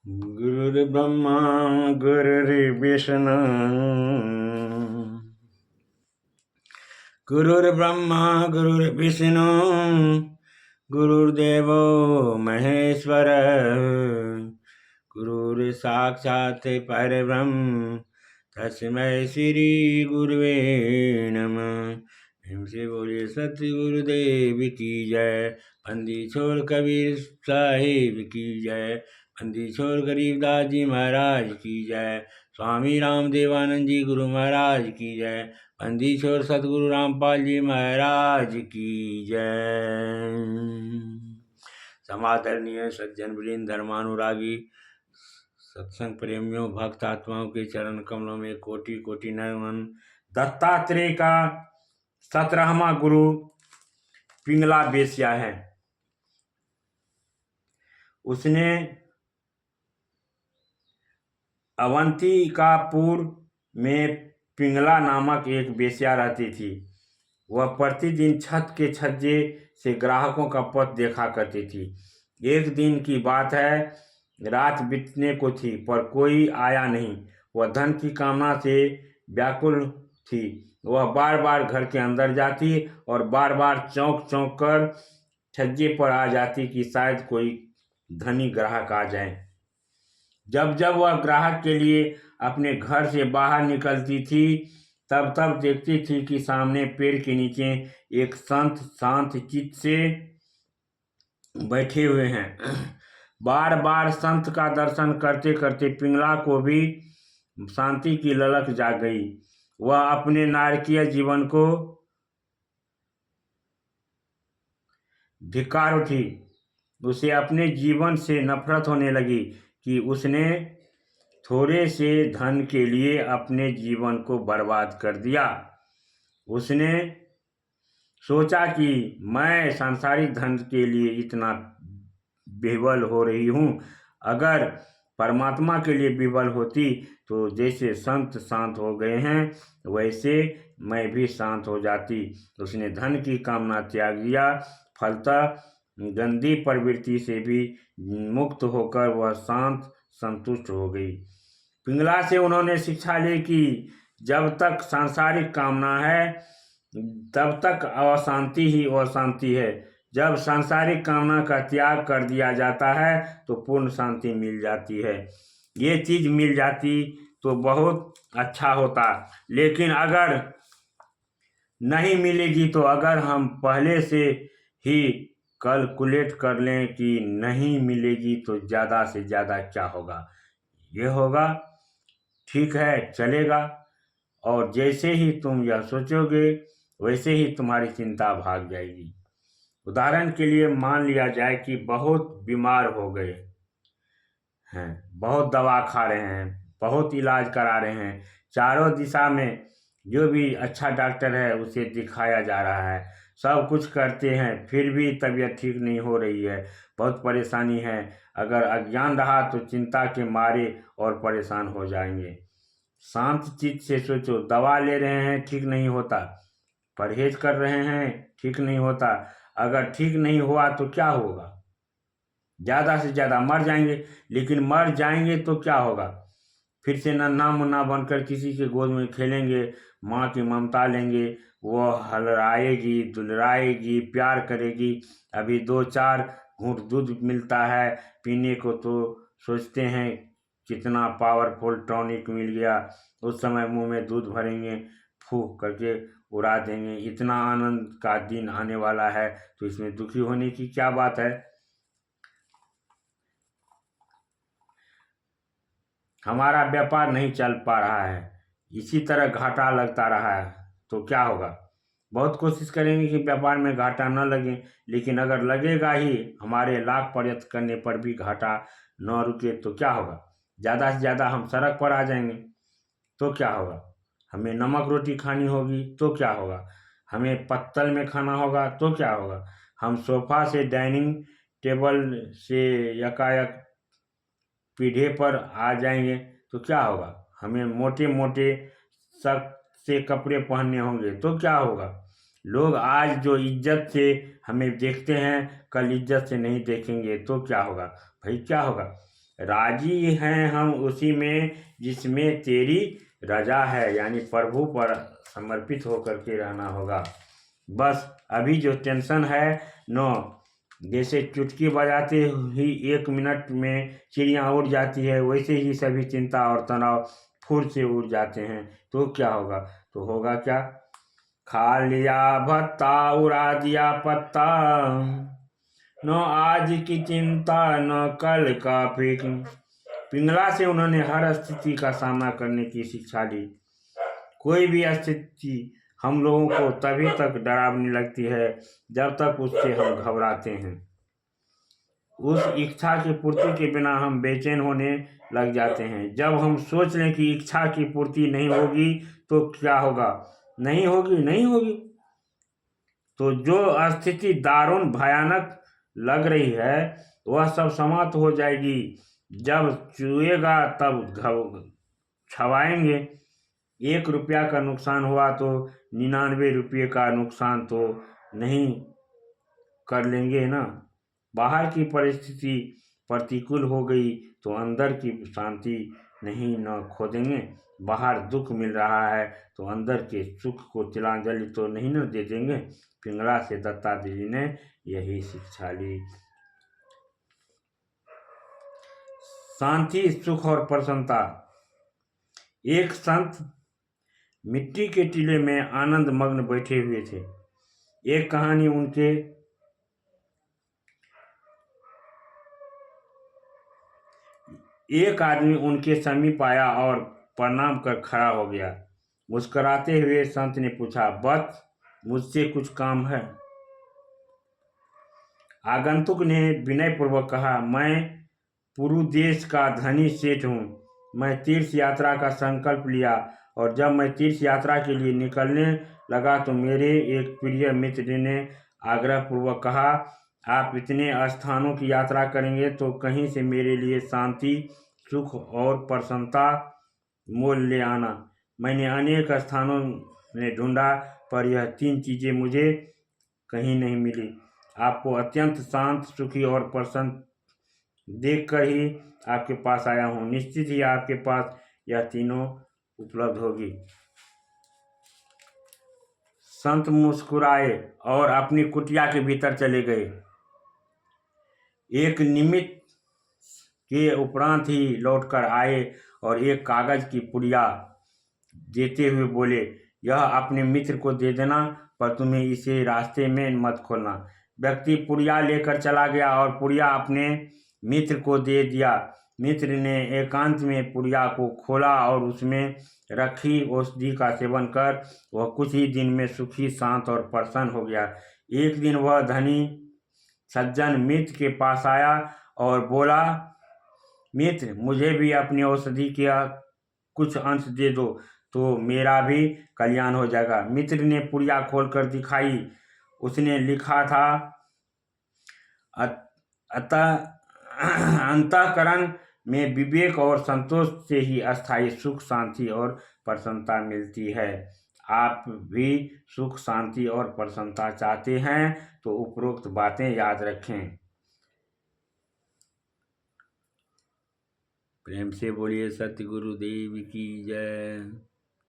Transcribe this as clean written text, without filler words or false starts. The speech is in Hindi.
गुरुर्ब्रह्मा गुरुर्विष्णु गुरुर्ब्रह्मा गुरुर्विष्णु गुरुर्देवो महेश्वर गुरुर्साक्षात् परब्रह्म तस्मै श्री गुरुवे नमः। हिम से बोलिए सत्य गुरुदेव की जय। बंदी छोड़ कबीर साहिब की जय। बंदी छोड़ गरीबदास जी महाराज की जय। स्वामी राम देवानंद जी गुरु महाराज की जय। बंदी छोड़ सतगुरु रामपाल जी महाराज की जय। समादरणीय सज्जन वृंद, धर्मानुरागी सत्संग प्रेमियों, भक्त आत्माओं के चरण कमलों में कोटि कोटि नमन। दत्तात्रेय का 17वां गुरु पिंगला बेस्या है। उसने अवंतिकापुर में पिंगला नामक एक बेस्या रहती थी। वह प्रतिदिन छत के छज्जे से ग्राहकों का पथ देखा करती थी। एक दिन की बात है, रात बीतने को थी पर कोई आया नहीं। वह धन की कामना से व्याकुल थी। वह बार बार घर के अंदर जाती और बार बार चौंक चौंक कर छज्जे पर आ जाती कि शायद कोई धनी ग्राहक आ जाए। जब जब वह ग्राहक के लिए अपने घर से बाहर निकलती थी तब तब देखती थी कि सामने पेड़ के नीचे एक संत शांत चित्त से बैठे हुए हैं। बार बार संत का दर्शन करते करते पिंगला को भी शांति की ललक जाग गई। वह अपने नारकीय जीवन को धिक्कार उठी। उसे अपने जीवन से नफरत होने लगी कि उसने थोड़े से धन के लिए अपने जीवन को बर्बाद कर दिया। उसने सोचा कि मैं सांसारिक धन के लिए इतना विह्वल हो रही हूँ, अगर परमात्मा के लिए विह्वल होती तो जैसे संत शांत हो गए हैं वैसे मैं भी शांत हो जाती। उसने धन की कामना त्याग दिया। फलतः गंदी प्रवृत्ति से भी मुक्त होकर वह शांत संतुष्ट हो गई। पिंगला से उन्होंने शिक्षा ली कि जब तक सांसारिक कामना है तब तक अशांति ही अशांति है। जब सांसारिक कामना का त्याग कर दिया जाता है तो पूर्ण शांति मिल जाती है। ये चीज मिल जाती तो बहुत अच्छा होता, लेकिन अगर नहीं मिलेगी तो अगर हम पहले से ही कैलकुलेट कर लें कि नहीं मिलेगी तो ज़्यादा से ज़्यादा क्या होगा, ये होगा ठीक है चलेगा। और जैसे ही तुम यह सोचोगे वैसे ही तुम्हारी चिंता भाग जाएगी। उदाहरण के लिए मान लिया जाए कि बहुत बीमार हो गए हैं, बहुत दवा खा रहे हैं, बहुत इलाज करा रहे हैं, चारों दिशा में जो भी अच्छा डॉक्टर है उसे दिखाया जा रहा है, सब कुछ करते हैं, फिर भी तबीयत ठीक नहीं हो रही है, बहुत परेशानी है। अगर अज्ञान रहा तो चिंता के मारे और परेशान हो जाएंगे। शांत चित्त से सोचो, दवा ले रहे हैं ठीक नहीं होता, परहेज कर रहे हैं ठीक नहीं होता, अगर ठीक नहीं हुआ तो क्या होगा? ज़्यादा से ज़्यादा मर जाएंगे। लेकिन मर जाएंगे तो क्या होगा? फिर से नन्हा मुन्ना बनकर किसी के गोद में खेलेंगे, माँ की ममता लेंगे, वो हलराएगी दुलराएगी प्यार करेगी। अभी 2-4 घूंट दूध मिलता है पीने को तो सोचते हैं कितना पावरफुल टॉनिक मिल गया। उस समय मुंह में दूध भरेंगे, फूंक करके उड़ा देंगे। इतना आनंद का दिन आने वाला है तो इसमें दुखी होने की क्या बात है? हमारा व्यापार नहीं चल पा रहा है, इसी तरह घाटा लगता रहा है तो क्या होगा? बहुत कोशिश करेंगे कि व्यापार में घाटा न लगे, लेकिन अगर लगेगा ही, हमारे लाख प्रयत्न करने पर भी घाटा न रुके तो क्या होगा? ज़्यादा से ज़्यादा हम सड़क पर आ जाएंगे तो क्या होगा? हमें नमक रोटी खानी होगी तो क्या होगा? हमें पत्तल में खाना होगा तो क्या होगा? हम सोफा से डाइनिंग टेबल से यकायक पीढ़े पर आ जाएंगे तो क्या होगा? हमें मोटे मोटे सख्त से कपड़े पहनने होंगे तो क्या होगा? लोग आज जो इज्जत से हमें देखते हैं कल इज्जत से नहीं देखेंगे तो क्या होगा? भाई क्या होगा? राजी हैं हम उसी में जिसमें तेरी रजा है, यानी प्रभु पर समर्पित होकर के रहना होगा। बस अभी जो टेंशन है नो, जैसे चुटकी बजाते ही 1 मिनट में चिड़िया उड़ जाती है, वैसे ही सभी चिंता और तनाव फुर से उड़ जाते हैं। तो क्या होगा? तो होगा क्या? खा लिया भत्ता, उड़ा दिया पत्ता, न आज की चिंता न कल का फिक्र। पिंगला से उन्होंने हर स्थिति का सामना करने की शिक्षा ली। कोई भी स्थिति हम लोगों को तभी तक डरावनी लगती है जब तक उससे हम घबराते हैं। उस इच्छा की पूर्ति के बिना हम बेचैन होने लग जाते हैं। जब हम सोच लें कि इच्छा की पूर्ति नहीं होगी तो क्या होगा? नहीं होगी। तो जो स्थिति दारुण भयानक लग रही है वह सब समाप्त हो जाएगी। जब चुएगा तब छवाएंगे। 1 रुपया का नुकसान हुआ तो 99 रुपये का नुकसान तो नहीं कर लेंगे ना। बाहर की परिस्थिति प्रतिकूल हो गई तो अंदर की शांति नहीं न खो देंगे। बाहर दुख मिल रहा है तो अंदर के सुख को तिलांजलि तो नहीं न दे देंगे। पिंगला से दत्तात्रेय जी ने यही शिक्षा ली। शांति, सुख और प्रसन्नता। एक संत मिट्टी के टीले में आनंद मग्न बैठे हुए थे। एक कहानी उनके एक आदमी उनके समीप आया और प्रणाम कर खड़ा हो गया। मुस्कुराते हुए संत ने पूछा, बस मुझसे कुछ काम है? आगंतुक ने विनयपूर्वक कहा, मैं पुरुदेश का धनी सेठ हूँ। मैं तीर्थ यात्रा का संकल्प लिया और जब मैं तीर्थ यात्रा के लिए निकलने लगा तो मेरे एक प्रिय मित्र ने आग्रहपूर्वक कहा, आप इतने स्थानों की यात्रा करेंगे तो कहीं से मेरे लिए शांति, सुख और प्रसन्नता मोल ले आना। मैंने अनेक स्थानों में ढूंढा पर यह 3 चीज़ें मुझे कहीं नहीं मिली। आपको अत्यंत शांत, सुखी और प्रसन्न देखकर ही आपके पास आया हूँ। निश्चित ही आपके पास यह तीनों उपलब्ध होगी। संत मुस्कुराए और अपनी कुटिया के भीतर चले गए। एक निमित्त के उपरांत ही लौटकर आए और एक कागज की पुड़िया देते हुए बोले, यह अपने मित्र को दे देना, पर तुम्हें इसे रास्ते में मत खोलना। व्यक्ति पुड़िया लेकर चला गया और पुड़िया अपने मित्र को दे दिया। मित्र ने एकांत में पुड़िया को खोला और उसमें रखी औषधि का सेवन कर वह कुछ ही दिन में सुखी, शांत और प्रसन्न हो गया। एक दिन वह धनी सज्जन मित्र के पास आया और बोला, मित्र, मुझे भी अपनी औषधि का कुछ अंश दे दो तो मेरा भी कल्याण हो जाएगा। मित्र ने पुड़िया खोलकर दिखाई। उसने लिखा था, अतः अंतःकरण में विवेक और संतोष से ही अस्थायी सुख, शांति और प्रसन्नता मिलती है। आप भी सुख, शांति और प्रसन्नता चाहते हैं तो उपरोक्त बातें याद रखें। प्रेम से बोलिए सतगुरुदेव की जय।